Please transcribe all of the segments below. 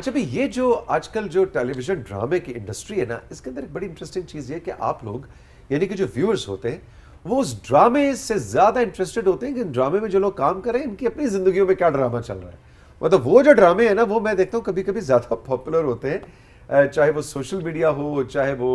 अच्छा भी ये जो आजकल जो टेलीविजन ड्रामे की इंडस्ट्री है ना, इसके अंदर एक बड़ी इंटरेस्टिंग चीज़ ये है कि आप लोग यानी कि जो व्यूअर्स होते हैं वो उस ड्रामे से ज़्यादा इंटरेस्टेड होते हैं कि ड्रामे में जो लोग काम कर रहे हैं इनकी अपनी ज़िंदगियों में क्या ड्रामा चल रहा है। मतलब वो जो ड्रामे है ना वो मैं देखता हूँ कभी कभी ज़्यादा पॉपुलर होते हैं, चाहे वो सोशल मीडिया हो, चाहे वो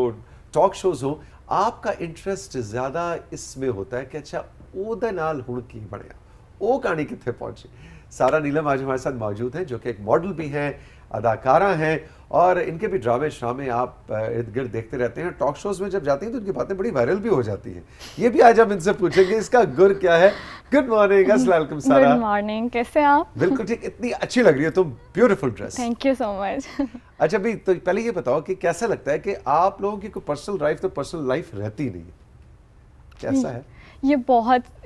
टॉक शोज हो। आपका इंटरेस्ट ज़्यादा इसमें होता है कि अच्छा ओहदे नाल हुण की बनया, वो कहानी कितने पहुंची। सारा नीलम आज हमारे साथ मौजूद हैं जो कि एक मॉडल भी हैं, अदाकारा हैं और इनके भी ड्रामे श्रामे आप इर्द गिर्द देखते रहते हैं। टॉक शोज में जब जाती हैं तो उनकी बातें बड़ी वायरल भी हो जाती हैं। ये भी आज हम इनसे पूछेंगे इसका गुर क्या है। गुड मॉर्निंग, अस्सलाम वालेकुम सारा। गुड मॉर्निंग, कैसे हैं आप? बिल्कुल ठीक, इतनी अच्छी लग रही है तुम, beautiful dress. Thank you so much. अच्छा भी तो पहले ये बताओ कि कैसा लगता है कि आप लोगों की कोई पर्सनल लाइफ तो पर्सनल लाइफ रहती नहीं है, कैसा है?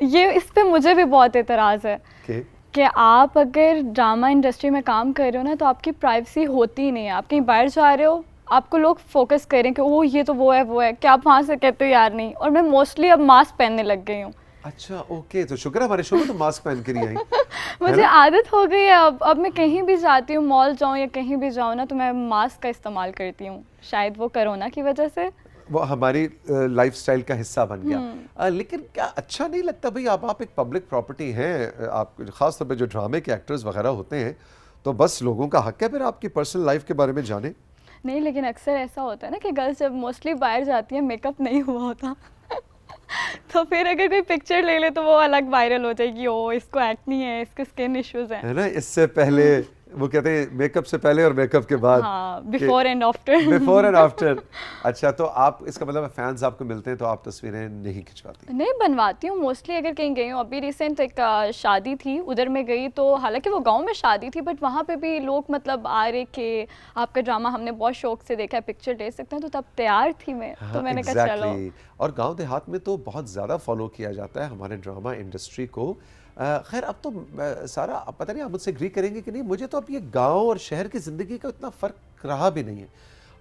ये इस पे मुझे भी बहुत एतराज़ है कि आप अगर ड्रामा इंडस्ट्री में काम कर रहे हो ना तो आपकी प्राइवेसी होती ही नहीं है। आप कहीं बाहर जा रहे हो, आपको लोग फोकस करें कि वो ये तो वो है कि आप वहाँ से कहते हो यार नहीं। और मैं मोस्टली अब मास्क पहनने लग गई हूँ। अच्छा ओके, तो शुक्र है हमारे शो में तो मास्क पहन कर ही आई। मुझे आदत हो गई है अब मैं कहीं भी जाती हूँ, मॉल जाऊँ या कहीं भी जाऊँ ना तो मैं मास्क का इस्तेमाल करती हूँ। शायद वो कोरोना की वजह से वो हमारी लाइफस्टाइल का हिस्सा बन गया। लेकिन क्या अच्छा नहीं लगता भाई, आप एक पब्लिक प्रॉपर्टी हैं, आप खास तौर पे जो ड्रामे के एक्टर्स वगैरह होते हैं तो बस लोगों का हक है फिर आपकी पर्सनल लाइफ के बारे में जाने। नहीं, लेकिन अक्सर ऐसा होता है ना कि गर्ल्स जब मोस्टली बाहर जाती हैं मेकअप नहीं हुआ होता तो फिर अगर कोई पिक्चर ले ले तो वो अलग वायरल हो जाएगी, ओ इसको एक्ने है, इसके स्किन इश्यूज हैं, है ना। इससे पहले वो कहते हैं मेकअप से पहले और मेकअप के बाद, हाँ, before and after. Before and after. अच्छा, तो आप इसका मतलब फैंस आपको मिलते हैं तो आप तस्वीरें नहीं खिंचवाती? नहीं, बनवाती हूँ मोस्टली। अगर कहीं गई हूँ, अभी रिसेंट एक शादी थी, उधर में गई तो हालांकि वो गांव में शादी थी बट वहाँ पे भी लोग मतलब आ रहे कि आपका ड्रामा हमने बहुत शौक से देखा है, पिक्चर ले सकते हैं, तो तब तैयार थी मैं। हाँ, तो मैंने कहा चलो। और गांव देहात में तो बहुत ज़्यादा फॉलो किया जाता है हमारे ड्रामा इंडस्ट्री को। खैर अब तो सारा पता नहीं आप मुझसे एग्री करेंगे कि नहीं, मुझे तो अब ये गांव और शहर की ज़िंदगी का इतना फ़र्क रहा भी नहीं है।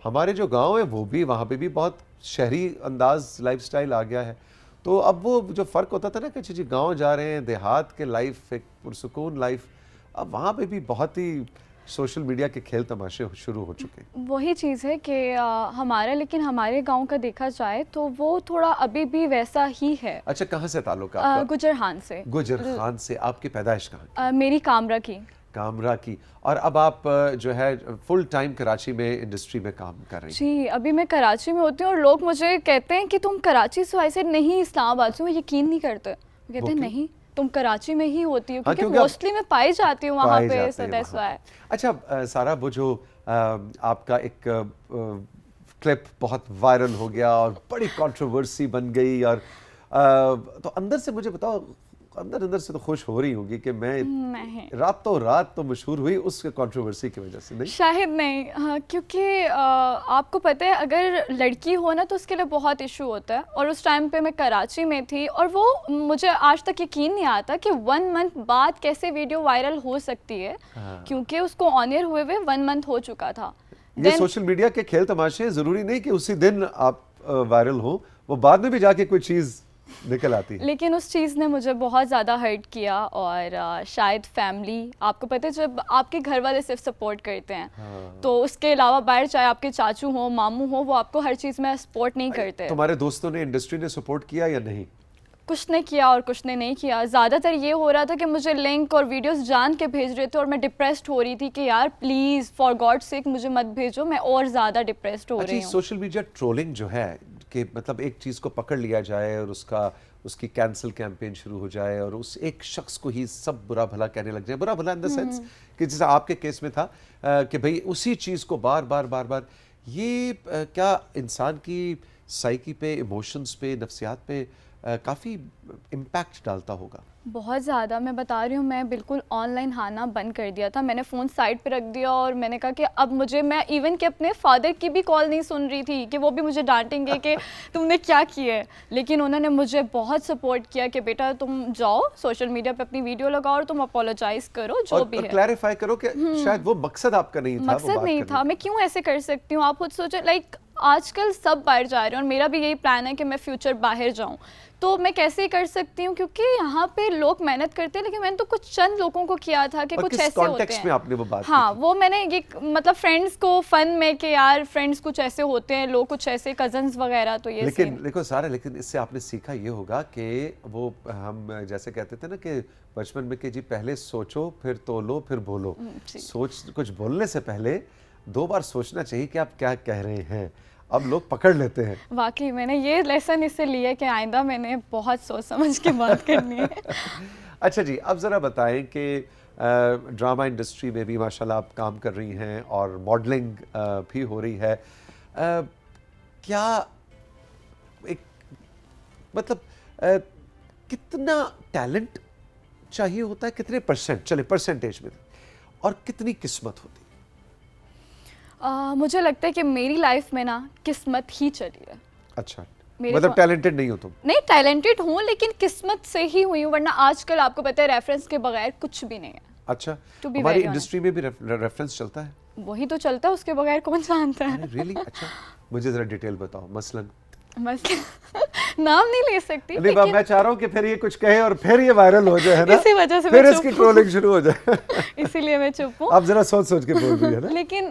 हमारे जो गांव है वो भी, वहाँ पे भी बहुत शहरी अंदाज लाइफस्टाइल आ गया है। तो अब वो जो फ़र्क होता था ना कि जी गांव जा रहे हैं, देहात के लाइफ एक पुरसुकून लाइफ, अब वहाँ पे भी बहुत ही सोशल मीडिया के खेल तमाशे शुरू हो चुके हैं। वही चीज़ है कि हमारा, लेकिन हमारे गांव का देखा जाए तो वो थोड़ा अभी भी वैसा ही है। अच्छा, कहाँ से ताल्लुक आपका? गुजरहान से। गुजरहान से। आपकी पैदाइश कहाँ? मेरी कामरा की। कामरा की। और अब आप जो है फुल टाइम कराची में इंडस्ट्री में काम कर रही हैं? जी, अभी मैं कराची में होती हूँ और लोग मुझे कहते हैं कि तुम कराची से हो। ऐसे नहीं, इस्लामाबाद से। वो यकीन नहीं करते, कहते हैं नहीं तुम कराची में ही होती हो, क्योंकि मोस्टली मैं पाई जाती हूँ वहाँ पे, so that's why। अच्छा सारा, वो जो आपका एक क्लिप बहुत वायरल हो गया और बड़ी कंट्रोवर्सी बन गई, और तो अंदर से मुझे बताओ, अंदर से तो खुश हो रही होगी कि मैं रातों रात तो मशहूर हुई उस कंट्रोवर्सी की वजह से? नहीं, शायद नहीं। हाँ, क्योंकि आपको पता है अगर लड़की हो ना तो उसके लिए बहुत इशू होता है। और उस टाइम पे मैं कराची में थी और वो मुझे आज तक यकीन नहीं आता कि 1 मंथ बाद कैसे वीडियो वायरल हो सकती है। हाँ। क्योंकि उसको ऑन एयर हुए 1 मंथ हो चुका था। ये सोशल मीडिया के खेल तमाशे, जरूरी नहीं कि उसी दिन आप वायरल हो, वो बाद में भी जाके कोई चीज़ निकल आती है। लेकिन उस चीज़ ने मुझे बहुत ज़्यादा हर्ट किया। और शायद फैमिली, आपको पता है जब आपके घर वाले सिर्फ सपोर्ट करते हैं, हाँ। तो उसके अलावा बाहर चाहे आपके चाचू हो, मामू हो, वो आपको हर चीज़ में सपोर्ट नहीं करते। तुम्हारे दोस्तों ने, इंडस्ट्री ने सपोर्ट किया या नहीं? कुछ ने किया और कुछ ने नहीं किया। ज़्यादातर ये हो रहा था कि मुझे लिंक और वीडियोस जान के भेज रहे थे और मैं डिप्रेस्ड हो रही थी कि यार प्लीज़ फॉर गॉड सेक मुझे मत भेजो, मैं और ज़्यादा डिप्रेस्ड हो रही हूँ। सोशल मीडिया ट्रोलिंग जो है कि मतलब एक चीज़ को पकड़ लिया जाए और उसकी कैंसिल कैंपेन शुरू हो जाए और उस एक शख्स को ही सब बुरा भला कहने लग जाए। बुरा भला इन द सेंस कि जैसा आपके केस में था कि भाई उसी चीज़ को बार बार ये क्या इंसान की साइकी पे, इमोशंस पे, नफ्सियात पे काफ़ी इम्पैक्ट डालता होगा? बहुत ज़्यादा। मैं बता रही हूँ, मैं बिल्कुल ऑनलाइन आना बंद कर दिया था। मैंने फ़ोन साइड पे रख दिया और मैंने कहा कि अब मैं इवन कि अपने फादर की भी कॉल नहीं सुन रही थी कि वो भी मुझे डांटेंगे कि तुमने क्या किया है। लेकिन उन्होंने मुझे बहुत सपोर्ट किया कि बेटा तुम जाओ सोशल मीडिया पे अपनी वीडियो लगाओ और तुम अपोलोजाइज करो जो भी है, क्लैरिफाई करो कि शायद वो मकसद आपका नहीं था। मकसद नहीं था, मैं क्यों ऐसे कर सकती हूँ। आप खुद सोचो, लाइक आजकल सब बाहर जा रहे हैं और मेरा भी यही प्लान है कि मैं फ्यूचर बाहर जाऊं। तो मैं कैसे कर सकती हूँ, क्योंकि यहाँ पे लोग मेहनत करते हैं, लेकिन मैंने तो कुछ चंद लोगों को किया था कि और कुछ किस ऐसे होते कॉन्टेक्स्ट हैं। में आपने वो बात हाँ, की थी? वो मैंने ये मतलब फ्रेंड्स को फन में कि यार फ्रेंड्स कुछ ऐसे होते हैं, लोग कुछ ऐसे कजन्स वगैरह, तो ये लेकिन सीन। देखो सारा, लेकिन इससे आपने सीखा ये होगा कि वो हम जैसे कहते थे ना कि बचपन में कि जी पहले सोचो फिर तोलो फिर बोलो, जी। सोच कुछ बोलने से पहले 2 बार सोचना चाहिए कि आप क्या कह रहे हैं। अब लोग पकड़ लेते हैं। वाकई मैंने ये लेसन इससे लिया कि आइंदा मैंने बहुत सोच समझ के बात करनी है। अच्छा जी, अब ज़रा बताएं कि ड्रामा इंडस्ट्री में भी माशाल्लाह आप काम कर रही हैं और मॉडलिंग भी हो रही है। क्या एक मतलब कितना टैलेंट चाहिए होता है, कितने परसेंट, चले परसेंटेज में, और कितनी किस्मत होती है? मुझे लगता है कि मेरी लाइफ में ना किस्मत ही चली है। अच्छा, मेरे मतलब को- टैलेंटेड नहीं हो तुम? नहीं, टैलेंटेड हूँ लेकिन किस्मत से ही हुई हूँ, वरना आजकल आपको पता है रेफरेंस के बगैर कुछ भी नहीं है। अच्छा, To be हमारी very इंडस्ट्री में भी रेफरेंस चलता है? वही तो चलता है, उसके बगैर कौन जानता है। अरे रियली? अच्छा, मुझे जरा डिटेल बताओ, मसलन। बस नाम नहीं ले सकती, नहीं, मैं चाह रहा हूँ कि फिर ये कुछ कहे और फिर ये वायरल हो जाए, है ना? इसी वजह से फिर मैं इसकी चुप ट्रोलिंग शुरू हो जाए। इसीलिए मैं चुप हूँ। आप जरा सोच सोच के बोल रही है ना? लेकिन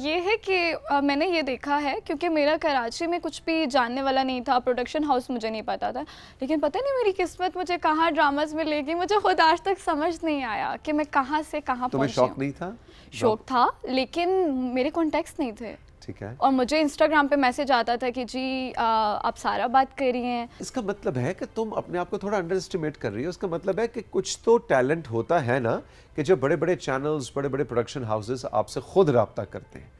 ये है कि मैंने ये देखा है, क्योंकि मेरा कराची में कुछ भी जानने वाला नहीं था, प्रोडक्शन हाउस मुझे नहीं पता था, लेकिन पता नहीं मेरी किस्मत मुझे कहाँ ड्रामाज में ले गई, मुझे खुद आज तक समझ नहीं आया कि मैं कहाँ से कहाँ तुम्हें पहुँची शौक हूँ। नहीं था? शौक था, लेकिन मेरे कॉन्टेक्ट्स नहीं थे। ठीक है। और मुझे इंस्टाग्राम पे मैसेज आता था कि जी आप सारा बात कर रही हैं। इसका मतलब है कि तुम अपने आप को थोड़ा अंडर एस्टिमेट कर रही हो। इसका मतलब है कि कुछ तो टैलेंट होता है ना, कि जो बड़े बड़े चैनल्स, बड़े बड़े प्रोडक्शन हाउसेस आपसे खुद राब्ता करते हैं।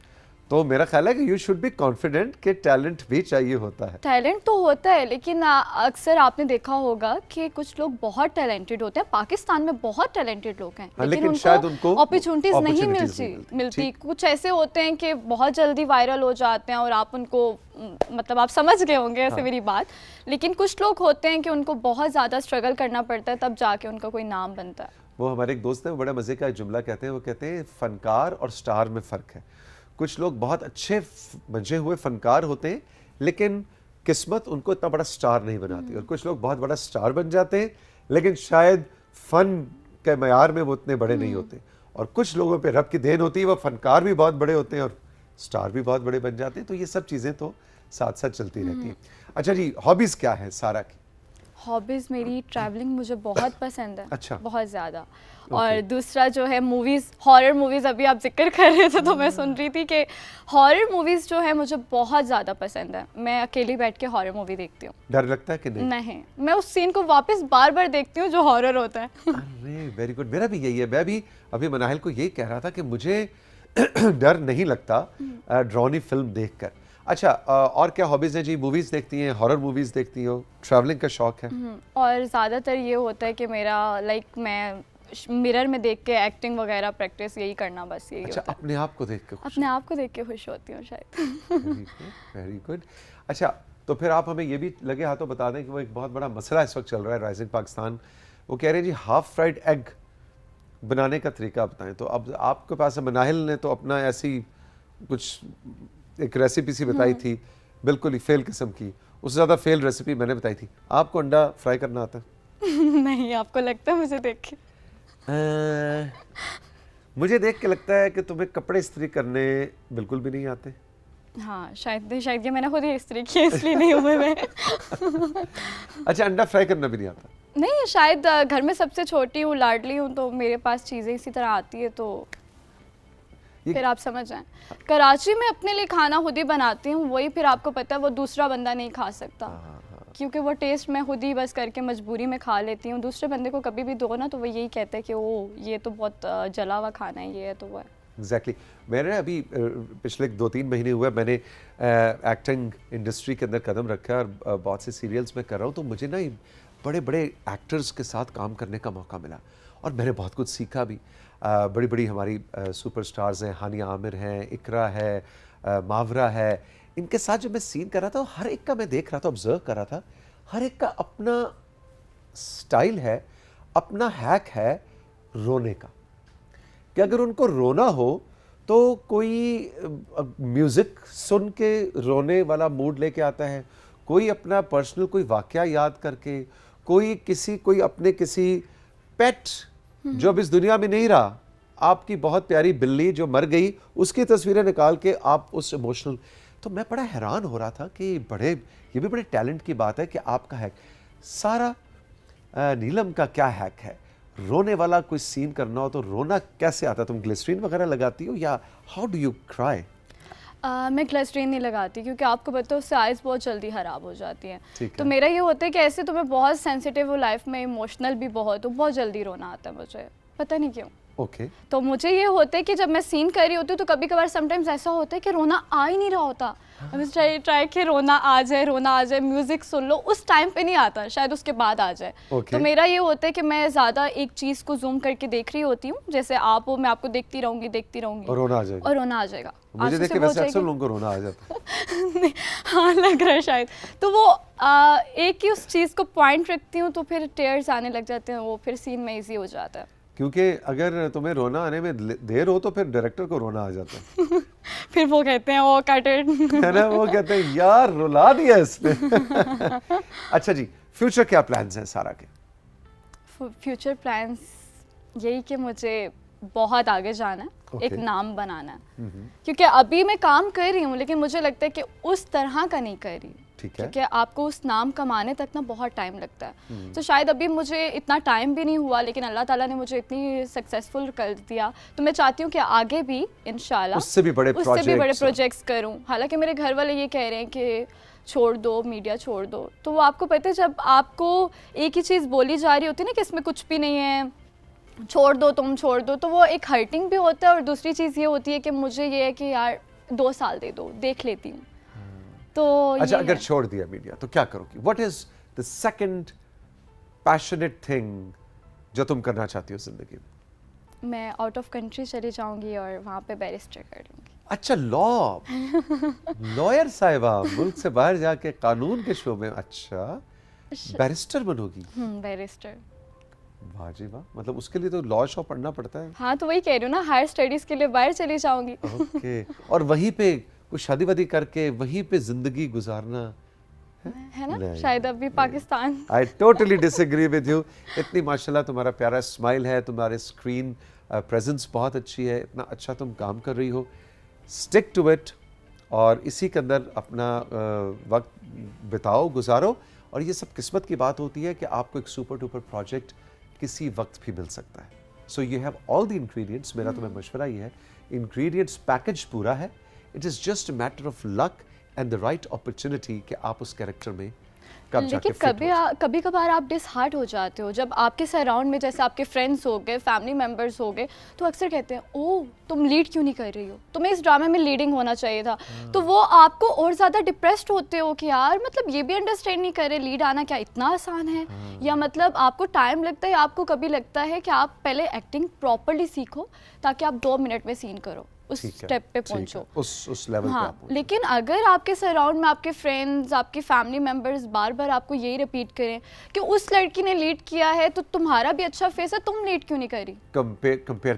तो मेरा ख्याल है कि यू शुड बी कॉन्फिडेंट कि टैलेंट भी चाहिए होता है। टैलेंट तो होता है, लेकिन अक्सर आपने देखा होगा कि कुछ लोग बहुत टैलेंटेड होते हैं। पाकिस्तान में बहुत टैलेंटेड लोग हैं, हाँ, लेकिन शायद उनको अपॉर्चुनिटीज नहीं opportunities नहीं मिलती। ठीक। कुछ ऐसे होते हैं कि बहुत जल्दी वायरल हो जाते हैं और आप उनको मतलब आप समझ गए होंगे ऐसे मेरी बात। लेकिन कुछ लोग होते हैं कि उनको बहुत ज़्यादा स्ट्रगल करना पड़ता है, तब जाके उनका कोई नाम बनता है। वो हमारे एक दोस्त है, वो बड़ा मजे का एक जुमला कहते हैं। वो कहते हैं फनकार और स्टार में फ़र्क है। कुछ लोग बहुत अच्छे बचे हुए फनकार होते हैं, लेकिन किस्मत उनको इतना बड़ा स्टार नहीं बनाती। और कुछ लोग बहुत बड़ा स्टार बन जाते हैं, लेकिन शायद फन के मयार में वो इतने बड़े नहीं होते। और कुछ लोगों पे रब की देन होती है, वो फनकार भी बहुत बड़े होते हैं और स्टार भी बहुत बड़े बन जाते हैं। तो ये सब चीज़ें तो साथ साथ चलती रहती हैं। अच्छा जी, हॉबीज़ क्या है सारा की? हॉबीज़ मेरी ट्रैवलिंग मुझे बहुत पसंद है। अच्छा। बहुत ज़्यादा। और दूसरा जो है मूवीज़, हॉरर मूवीज़, अभी आप जिक्र कर रहे थे तो मैं सुन रही थी कि हॉरर मूवीज़ जो है मुझे बहुत ज़्यादा पसंद है। मैं अकेली बैठ के हॉरर मूवी देखती हूँ। डर लगता है कि नहीं? नहीं, मैं उस सीन को वापस बार बार देखती हूँ जो हॉरर होता है। अरे वेरी गुड, मेरा भी यही है। मैं भी अभी मनाहिल को यही कह रहा था कि मुझे डर नहीं लगता ड्रॉनी फिल्म देखकर। अच्छा, और क्या हॉबीज हैं जी? मूवीज देखती हैं, हॉरर मूवीज देखती हो, ट्रैवलिंग का शौक है? और ज़्यादातर ये होता है कि मेरा मैं मिरर में देख के एक्टिंग वगैरह प्रैक्टिस यही करना, बस यही अच्छा, होता है। अपने आप को देख के खुश? अपने आप को देख के खुश होती हूँ शायद। Very good. अच्छा, तो फिर आप हमें ये भी लगे हाथों बता दें कि वो एक बहुत बड़ा मसला इस वक्त चल रहा है राइजिंग पाकिस्तान। वो कह रहे हैं जी हाफ फ्राइड एग बनाने का तरीका बताएं। तो अब आपके पास मनाहिल ने तो अपना ऐसी कुछ एक रेसिपी सी बताई थी, बिल्कुल ही फेल किस्म की। उससे ज़्यादा फेल रेसिपी मैंने बताई थी। आपको अंडा फ्राई करना आता है? नहीं, आपको लगता है मुझे देख के? मुझे देख के लगता है कि तुम्हें कपड़े इस्त्री करने बिल्कुल भी नहीं आते। हाँ, शायद ये मैंने खुद ही इस्त्री की है, इसलिए नहीं हुए मैं। अच्छा, अंडा फ्राई करना भी नहीं आता? नहीं, शायद घर में सबसे छोटी हूँ, लाडली हूँ, तो मेरे पास चीज़ें इसी तरह आती है, तो फिर आप समझ जाएं। कराची में अपने लिए खाना खुद ही बनाती हूँ, वही फिर आपको पता है वो दूसरा बंदा नहीं खा सकता, क्योंकि वो टेस्ट मैं खुद ही बस करके मजबूरी में खा लेती हूँ। दूसरे बंदे को कभी भी दो ना तो वो यही कहते हैं कि वो ये तो बहुत जला हुआ खाना है, ये है तो वो है। एग्जैक्टली। मैंने अभी पिछले 2-3 महीने हुए मैंने एक्टिंग इंडस्ट्री के अंदर कदम रखा है और बहुत से सीरियल्स में कर रहा हूँ। तो मुझे ना बड़े बड़े एक्टर्स के साथ काम करने का मौका मिला और मैंने बहुत कुछ सीखा भी। बड़ी बड़ी हमारी सुपरस्टार्स हैं, हानिया आमिर हैं, इकरा है, मावरा है। इनके साथ जब मैं सीन कर रहा था, हर एक का मैं देख रहा था, ऑब्जर्व कर रहा था। हर एक का अपना स्टाइल है, अपना हैक है रोने का, कि अगर उनको रोना हो तो कोई म्यूजिक सुन के रोने वाला मूड लेके आता है, कोई अपना पर्सनल कोई वाकया याद करके, कोई अपने किसी पेट जो अब इस दुनिया में नहीं रहा, आपकी बहुत प्यारी बिल्ली जो मर गई उसकी तस्वीरें निकाल के आप उस इमोशनल। तो मैं बड़ा हैरान हो रहा था कि ये भी बड़े टैलेंट की बात है कि आपका हैक सारा नीलम का क्या हैक है? रोने वाला कोई सीन करना हो तो रोना कैसे आता है? तुम ग्लिसरीन वगैरह लगाती हो या हाउ डू यू क्राई? मैं ग्लिसरीन नहीं लगाती क्योंकि आपको पता है उससे आइज़ बहुत जल्दी ख़राब हो जाती हैं। ठीक तो है। मेरा ये होता है कि ऐसे तो मैं बहुत सेंसिटिव हूँ लाइफ में, इमोशनल भी बहुत हूँ, बहुत जल्दी रोना आता है मुझे, पता नहीं क्यों। ओके। तो मुझे ये होता है कि जब मैं सीन कर रही होती हूँ तो कभी कभार समटाइम्स ऐसा होता है कि रोना आ ही नहीं रहा होता। मैं ट्राई कि रोना आ जाए, म्यूजिक सुन लो, उस टाइम पे नहीं आता, शायद उसके बाद आ जाए। Okay. तो मेरा ये होता है कि मैं ज़्यादा एक चीज़ को जूम करके देख रही होती हूँ, जैसे आप हो, मैं आपको देखती रहूंगी और रोना आ जाएगा। और रोना आ जाएगा। मुझे आंसू देख से के वो वैसे अक्सर जाएगी। लोगों को रोना आ जाता है। नहीं, हाँ लग रहा है शायद। तो वो एक ही उस चीज़ को पॉइंट रखती हूँ तो फिर टेयर्स आने लग जाते हैं, वो फिर सीन में ईजी हो जाता है। क्योंकि अगर तुम्हें रोना आने में देर हो तो फिर डायरेक्टर को रोना आ जाता है। फिर वो कहते हैं ओ कट इट। है ना, वो कहते हैं यार रुला दिया इसने। अच्छा जी, फ्यूचर क्या प्लान्स हैं सारा के? फ्यूचर प्लान्स यही कि मुझे बहुत आगे जाना है, एक Okay. नाम बनाना है। क्योंकि अभी मैं काम कर रही हूँ लेकिन मुझे लगता है कि उस तरह का नहीं कर रही। ठीक है। क्योंकि आपको उस नाम कमाने तक ना बहुत टाइम लगता है। तो शायद अभी मुझे इतना टाइम भी नहीं हुआ, लेकिन अल्लाह ताला ने मुझे इतनी सक्सेसफुल कर दिया, तो मैं चाहती हूँ कि आगे भी इंशाल्लाह उससे भी बड़े प्रोजेक्ट्स करूँ। हालांकि मेरे घर वाले ये कह रहे हैं कि छोड़ दो, मीडिया छोड़ दो। तो वो आपको पता है जब आपको एक ही चीज़ बोली जा रही होती है ना कि इसमें कुछ भी नहीं है, छोड़ दो, तुम छोड़ दो, तो वो एक हर्टिंग भी होता है। और दूसरी चीज़ ये होती है कि मुझे ये है कि यार 2 साल दे दो, देख लेती हूँ। तो अच्छा, ये अगर है। छोड़ दिया मीडिया तो क्या करोगी? What is the second passionate thing जो तुम करना चाहती हो जिंदगी में? मैं आउट ऑफ कंट्री चली जाऊंगी और वहाँ पे बैरिस्टर कर लूँगी। अच्छा, लॉयर साहिबा, मुल्क से बाहर जाके कानून के शोबे में। अच्छा, बैरिस्टर बनोगी? बैरिस्टर। वाह जी वाह, मतलब उसके लिए तो लॉ शॉ पढ़ना पड़ता है। हाँ तो वही कह रही हूँ ना, हायर स्टडीज़ के लिए बाहर चली जाऊंगी। ओके। और वहीं पे कुछ शादी वादी करके वहीं पे जिंदगी गुजारना है ना, नहीं। शायद अभी Pakistan. I totally disagree with you. इतनी माशाल्लाह तुम्हारा प्यारा स्माइल है, तुम्हारे स्क्रीन प्रेजेंस बहुत अच्छी है, इतना अच्छा तुम काम कर रही हो। स्टिक टू इट और इसी के अंदर अपना वक्त बिताओ, गुजारो। और ये सब किस्मत की बात होती है कि आपको एक सुपर डुपर प्रोजेक्ट किसी वक्त भी मिल सकता है। So you have all the ingredients. मेरा तुम्हें मशवरा ये है, इंग्रेडिएंट्स पैकेज पूरा है। It is just a matter of luck and the right opportunity कि आप उस कैरेक्टर में कब जाके लेकिन फिट हो। कभी कभार आप डिसहार्ट हो जाते हो जब आपके सराउंड में जैसे आपके फ्रेंड्स हो गए, फैमिली मेंबर्स हो गए, तो अक्सर कहते हैं ओह तुम लीड क्यों नहीं कर रही हो, तुम्हें इस ड्रामे में लीडिंग होना चाहिए था। तो वो आपको और ज़्यादा डिप्रेस्ड होते हो कि यार मतलब ये भी अंडरस्टैंड नहीं कर रहे, लीड आना क्या इतना आसान है। या मतलब आपको टाइम लगता है, आपको कभी लगता है कि आप पहले एक्टिंग प्रॉपरली सीखो ताकि आप 2 मिनट में सीन करो, उस ठीक है, स्टेप पे ठीक है, पहुंचो। उस लेवल पे हाँ, आप पहुंचो। लेकिन अगर आपके सराउंड में आपके फ्रेंड्स, आपके फैमिली मेंबर्स बार बार आपको यही रिपीट करें कि उस लड़की ने लीड किया है तो तुम्हारा भी अच्छा फेस है, तुम लीड क्यों नहीं करी, कंपेयर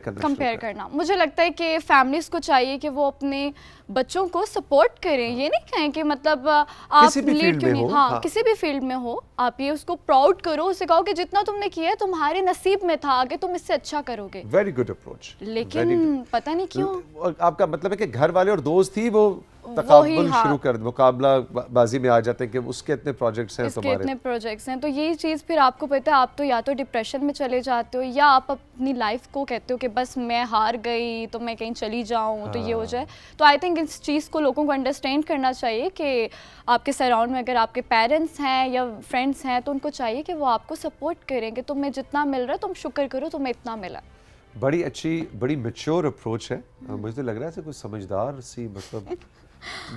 करना। मुझे लगता है कि फैमिलीज को चाहिए कि वो अपने बच्चों को सपोर्ट करें। ये नहीं कहें कि मतलब आप किसी भी लीड फील्ड क्यों में नहीं, हो, हाँ हाँ। किसी भी फील्ड में हो, आप ये उसको प्राउड करो, उसे कहो कि जितना तुमने किया है तुम्हारे नसीब में था, आगे तुम इससे अच्छा करोगे। Very good approach. लेकिन पता नहीं क्यों आपका मतलब है कि घर वाले और दोस्त ही वो तकाबुल हाँ। शुरू कर, मुकाबला बाजी में आ जाते हैं कि उसके इतने प्रोजेक्ट्स हैं इसके तुम्हारे। इतने प्रोजेक्ट्स हैं, तो यही चीज़ फिर आपको पता है, आप तो या तो डिप्रेशन में चले जाते हो या आप अपनी लाइफ को कहते हो कि बस मैं हार गई तो मैं कहीं चली जाऊं तो ये हो जाए। तो आई थिंक इस चीज़ को लोगों को अंडरस्टैंड करना चाहिए कि आपके सराउंड में अगर आपके पेरेंट्स हैं या फ्रेंड्स हैं तो उनको चाहिए कि वो आपको सपोर्ट करें कि तुम्हें जितना मिल रहा है तुम शुक्र करो तुम्हें इतना मिला। बड़ी अच्छी, बड़ी मैच्योर अप्रोच है। मुझे तो लग रहा है जैसे कुछ समझदार सी, मतलब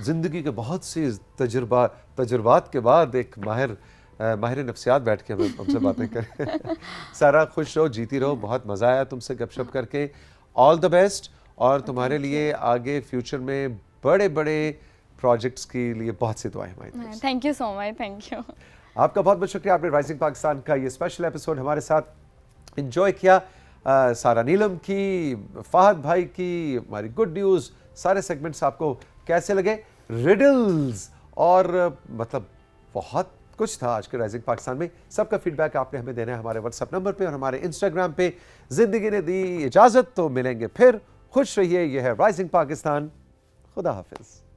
जिंदगी के बहुत सी तजुर्बात के बाद एक माहिर नफ्सियात बैठ के हमसे बातें करें। सारा खुश रहो, जीती रहो, बहुत मज़ा आया तुमसे गपशप करके। ऑल द बेस्ट, और तुम्हारे लिए आगे फ्यूचर में बड़े बड़े प्रोजेक्ट्स के लिए बहुत सी दुआएं हमारी तरफ से। Thank you so much, thank you. आपका बहुत बहुत शुक्रिया, आपने राइजिंग पाकिस्तान का ये स्पेशल एपिसोड हमारे साथ एंजॉय किया। सारा नीलम की, फहद भाई की, हमारी गुड न्यूज़, सारे सेगमेंट्स आपको कैसे लगे? रिडल्स और मतलब बहुत कुछ था आज के राइजिंग पाकिस्तान में। सबका फीडबैक आपने हमें देना है हमारे व्हाट्सएप नंबर पे और हमारे इंस्टाग्राम पे। जिंदगी ने दी इजाज़त, तो मिलेंगे फिर। खुश रहिए। यह है राइजिंग पाकिस्तान। खुदा हाफिज़।